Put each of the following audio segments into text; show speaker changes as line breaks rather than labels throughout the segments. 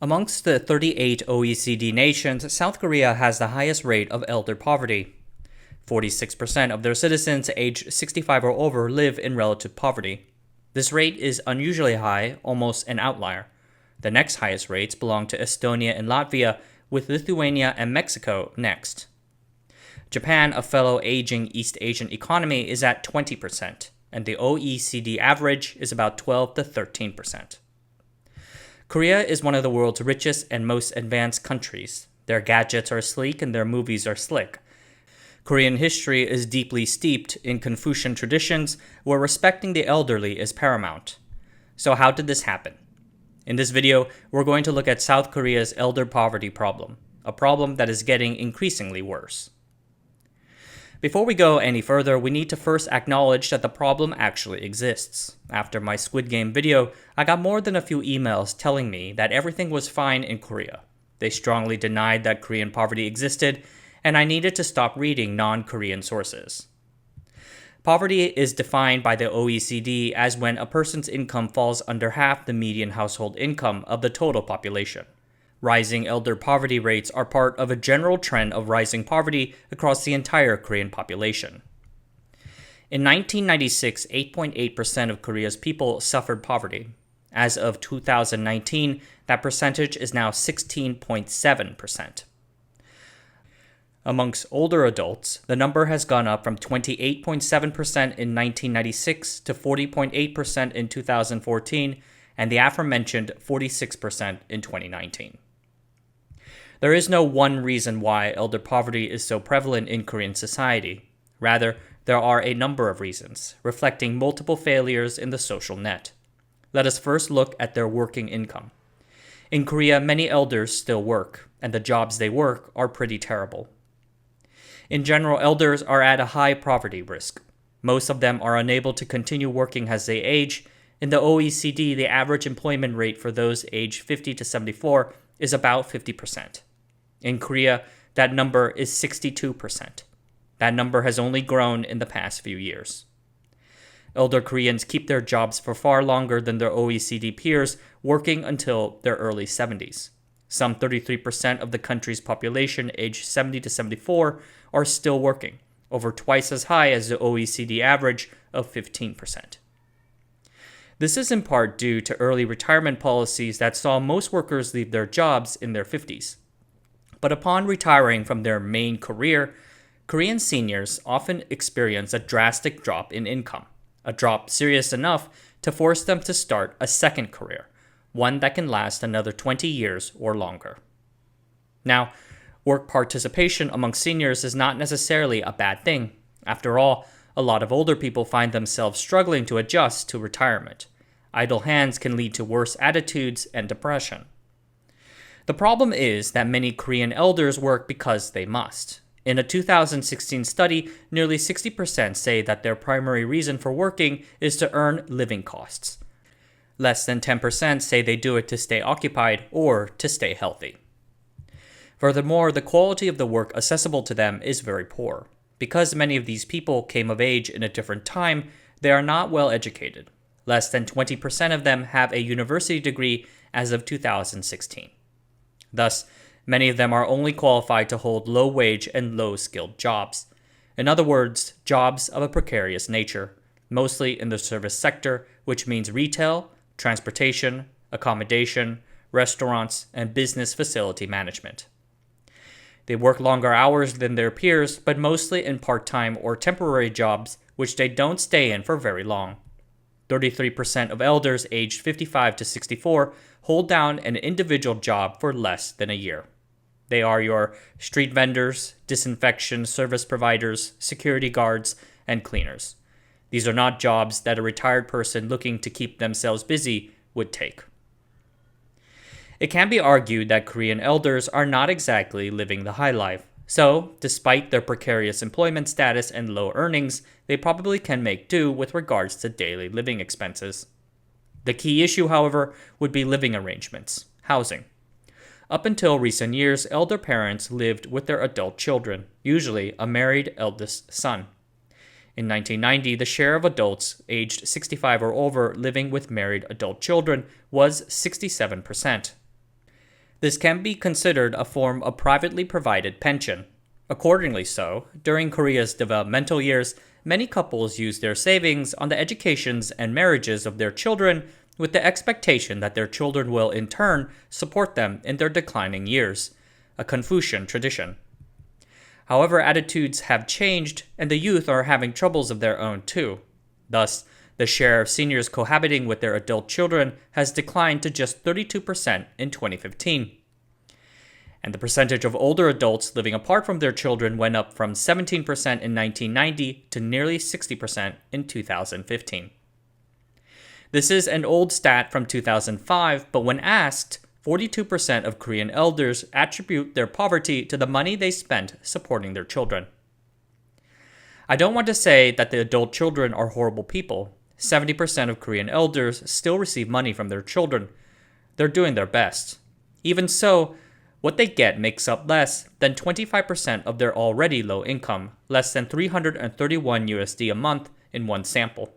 Amongst the 38 OECD nations, South Korea has the highest rate of elder poverty. 46% of their citizens aged 65 or over live in relative poverty. This rate is unusually high, almost an outlier. The next highest rates belong to Estonia and Latvia, with Lithuania and Mexico next. Japan, a fellow aging East Asian economy, is at 20%, and the OECD average is about 12 to 13%. Korea is one of the world's richest and most advanced countries. Their gadgets are sleek and their movies are slick. Korean history is deeply steeped in Confucian traditions where respecting the elderly is paramount. So how did this happen? In this video, we're going to look at South Korea's elder poverty problem, a problem that is getting increasingly worse. Before we go any further, we need to first acknowledge that the problem actually exists. After my Squid Game video, I got more than a few emails telling me that everything was fine in Korea. They strongly denied that Korean poverty existed, and I needed to stop reading non-Korean sources. Poverty is defined by the OECD as when a person's income falls under half the median household income of the total population. Rising elder poverty rates are part of a general trend of rising poverty across the entire Korean population. In 1996, 8.8% of Korea's people suffered poverty. As of 2019, that percentage is now 16.7%. Amongst older adults, the number has gone up from 28.7% in 1996 to 40.8% in 2014, and the aforementioned 46% in 2019. There is no one reason why elder poverty is so prevalent in Korean society. Rather, there are a number of reasons, reflecting multiple failures in the social net. Let us first look at their working income. In Korea, many elders still work, and the jobs they work are pretty terrible. In general, elders are at a high poverty risk. Most of them are unable to continue working as they age. In the OECD, the average employment rate for those aged 50 to 74 is about 50%. In Korea, that number is 62%. That number has only grown in the past few years. Elder Koreans keep their jobs for far longer than their OECD peers, working until their early 70s. Some 33% of the country's population aged 70 to 74 are still working, over twice as high as the OECD average of 15%. This is in part due to early retirement policies that saw most workers leave their jobs in their 50s. But upon retiring from their main career, Korean seniors often experience a drastic drop in income, a drop serious enough to force them to start a second career, one that can last another 20 years or longer. Now, work participation among seniors is not necessarily a bad thing. After all, a lot of older people find themselves struggling to adjust to retirement. Idle hands can lead to worse attitudes and depression. The problem is that many Korean elders work because they must. In a 2016 study, nearly 60% say that their primary reason for working is to earn living costs. Less than 10% say they do it to stay occupied or to stay healthy. Furthermore, the quality of the work accessible to them is very poor. Because many of these people came of age in a different time, they are not well educated. Less than 20% of them have a university degree as of 2016. Thus, many of them are only qualified to hold low-wage and low-skilled jobs. In other words, jobs of a precarious nature, mostly in the service sector, which means retail, transportation, accommodation, restaurants, and business facility management. They work longer hours than their peers, but mostly in part-time or temporary jobs, which they don't stay in for very long. 33% of elders aged 55 to 64 hold down an individual job for less than a year. They are your street vendors, disinfection service providers, security guards, and cleaners. These are not jobs that a retired person looking to keep themselves busy would take. It can be argued that Korean elders are not exactly living the high life. So, despite their precarious employment status and low earnings, they probably can make do with regards to daily living expenses. The key issue, however, would be living arrangements, housing. Up until recent years, elder parents lived with their adult children, usually a married eldest son. In 1990, the share of adults aged 65 or over living with married adult children was 67%. This can be considered a form of privately provided pension. Accordingly during Korea's developmental years, many couples use their savings on the educations and marriages of their children with the expectation that their children will, in turn, support them in their declining years, a Confucian tradition. However, attitudes have changed, and the youth are having troubles of their own too. Thus, the share of seniors cohabiting with their adult children has declined to just 32% in 2015. And the percentage of older adults living apart from their children went up from 17% in 1990 to nearly 60% in 2015. This is an old stat from 2005, but when asked, 42% of Korean elders attribute their poverty to the money they spent supporting their children. I don't want to say that the adult children are horrible people. 70% of Korean elders still receive money from their children. They're doing their best. Even so, what they get makes up less than 25% of their already low income, less than $331 USD a month in one sample.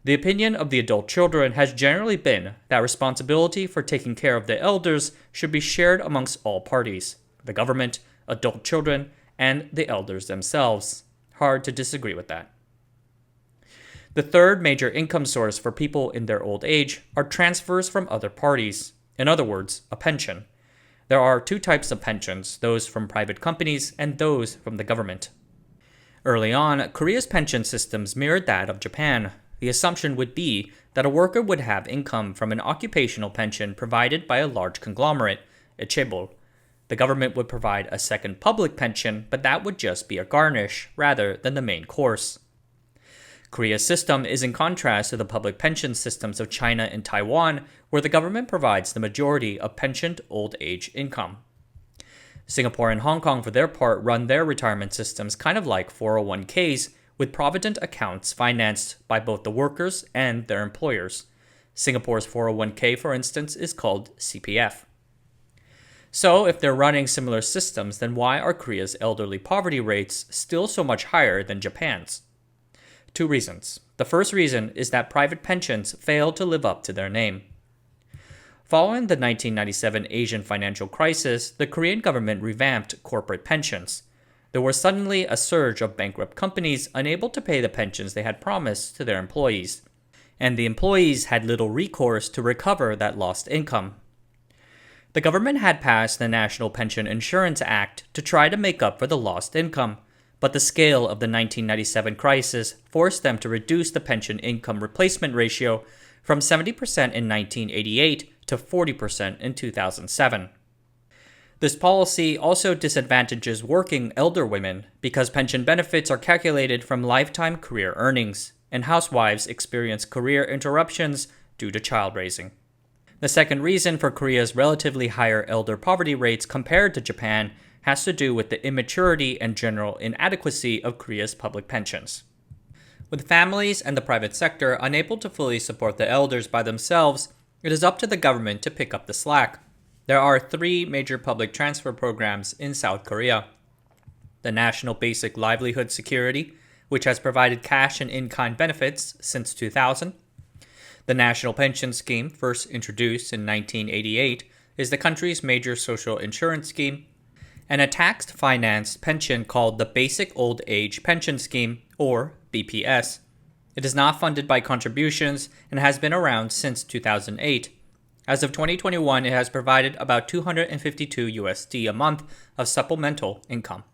The opinion of the adult children has generally been that responsibility for taking care of the elders should be shared amongst all parties, the government, adult children, and the elders themselves. Hard to disagree with that. The third major income source for people in their old age are transfers from other parties. In other words, a pension. There are two types of pensions, those from private companies and those from the government. Early on, Korea's pension systems mirrored that of Japan. The assumption would be that a worker would have income from an occupational pension provided by a large conglomerate, a chaebol. The government would provide a second public pension, but that would just be a garnish rather than the main course. Korea's system is in contrast to the public pension systems of China and Taiwan, where the government provides the majority of pensioned old age income. Singapore and Hong Kong, for their part, run their retirement systems kind of like 401ks, with provident accounts financed by both the workers and their employers. Singapore's 401k, for instance, is called CPF. So, if they're running similar systems, then why are Korea's elderly poverty rates still so much higher than Japan's? Two reasons. The first reason is that private pensions failed to live up to their name. Following the 1997 Asian financial crisis, the Korean government revamped corporate pensions. There was suddenly a surge of bankrupt companies unable to pay the pensions they had promised to their employees, and the employees had little recourse to recover that lost income. The government had passed the National Pension Insurance Act to try to make up for the lost income, but the scale of the 1997 crisis forced them to reduce the pension income replacement ratio from 70% in 1988 to 40% in 2007. This policy also disadvantages working elder women because pension benefits are calculated from lifetime career earnings, and housewives experience career interruptions due to child raising. The second reason for Korea's relatively higher elder poverty rates compared to Japan has to do with the immaturity and general inadequacy of Korea's public pensions. With families and the private sector unable to fully support the elders by themselves, it is up to the government to pick up the slack. There are three major public transfer programs in South Korea. The National Basic Livelihood Security, which has provided cash and in-kind benefits since 2000. The National Pension Scheme, first introduced in 1988, is the country's major social insurance scheme, and a tax-financed pension called the Basic Old Age Pension Scheme, or BPS. It is not funded by contributions and has been around since 2008. As of 2021, it has provided about $252 USD a month of supplemental income.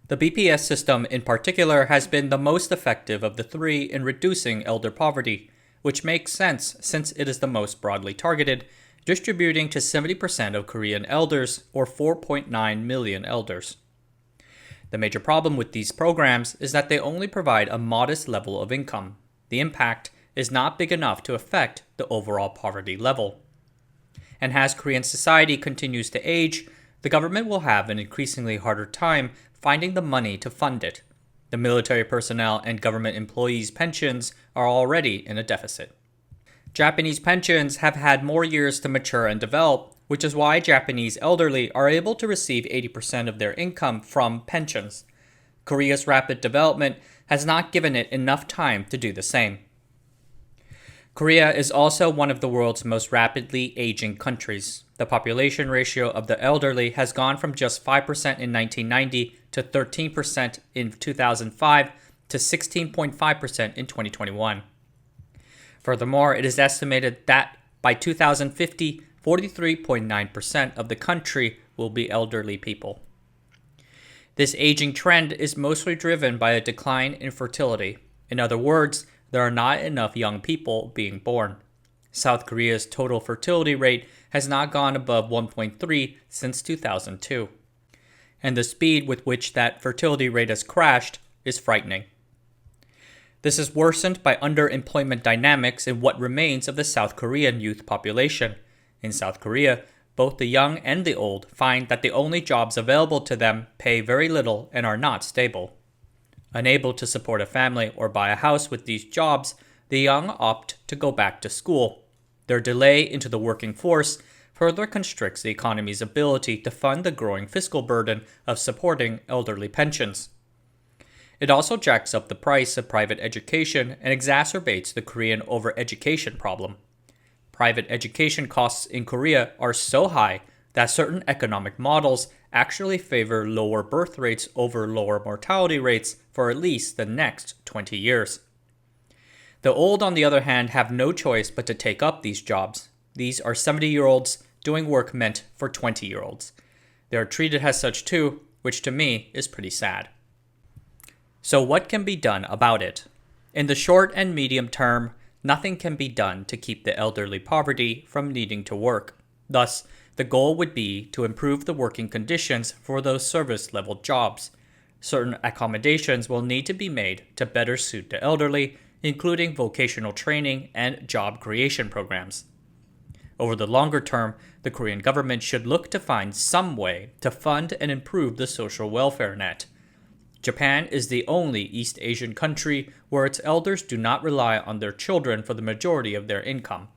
The BPS system in particular has been the most effective of the three in reducing elder poverty, which makes sense since it is the most broadly targeted, distributing to 70% of Korean elders, or 4.9 million elders. The major problem with these programs is that they only provide a modest level of income. The impact is not big enough to affect the overall poverty level. And as Korean society continues to age, the government will have an increasingly harder time finding the money to fund it. The military personnel and government employees' pensions are already in a deficit. Japanese pensions have had more years to mature and develop, which is why Japanese elderly are able to receive 80% of their income from pensions. Korea's rapid development has not given it enough time to do the same. Korea is also one of the world's most rapidly aging countries. The population ratio of the elderly has gone from just 5% in 1990 to 13% in 2005 to 16.5% in 2021. Furthermore, it is estimated that by 2050, 43.9% of the country will be elderly people. This aging trend is mostly driven by a decline in fertility. In other words, there are not enough young people being born. South Korea's total fertility rate has not gone above 1.3 since 2002. And the speed with which that fertility rate has crashed is frightening. This is worsened by underemployment dynamics in what remains of the South Korean youth population. In South Korea, both the young and the old find that the only jobs available to them pay very little and are not stable. Unable to support a family or buy a house with these jobs, the young opt to go back to school. Their delay into the working force further constricts the economy's ability to fund the growing fiscal burden of supporting elderly pensions. It also jacks up the price of private education and exacerbates the Korean overeducation problem. Private education costs in Korea are so high that certain economic models actually favor lower birth rates over lower mortality rates for at least the next 20 years. The old, on the other hand, have no choice but to take up these jobs. These are 70-year-olds doing work meant for 20-year-olds. They are treated as such too, which to me is pretty sad. So what can be done about it? In the short and medium term, nothing can be done to keep the elderly poverty from needing to work. Thus, the goal would be to improve the working conditions for those service-level jobs. Certain accommodations will need to be made to better suit the elderly, including vocational training and job creation programs. Over the longer term, the Korean government should look to find some way to fund and improve the social welfare net. Japan is the only East Asian country where its elders do not rely on their children for the majority of their income.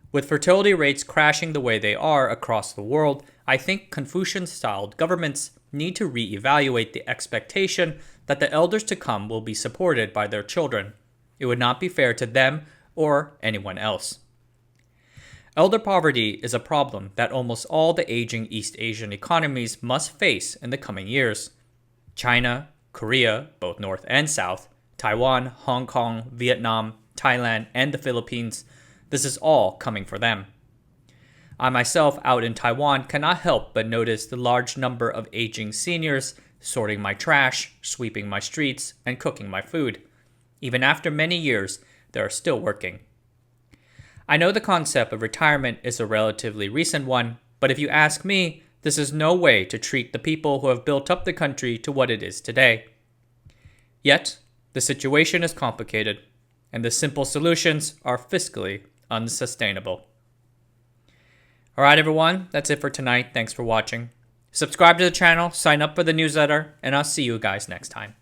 With fertility rates crashing the way they are across the world, I think Confucian-styled governments need to re-evaluate the expectation that the elders to come will be supported by their children. It would not be fair to them or anyone else. Elder poverty is a problem that almost all the aging East Asian economies must face in the coming years. China, Korea, both North and South, Taiwan, Hong Kong, Vietnam, Thailand, and the Philippines, this is all coming for them. I myself out in Taiwan cannot help but notice the large number of aging seniors sorting my trash, sweeping my streets, and cooking my food. Even after many years, they are still working. I know the concept of retirement is a relatively recent one, but if you ask me, this is no way to treat the people who have built up the country to what it is today. Yet, the situation is complicated, and the simple solutions are fiscally unsustainable. Alright everyone, that's it for tonight. Thanks for watching. Subscribe to the channel, sign up for the newsletter, and I'll see you guys next time.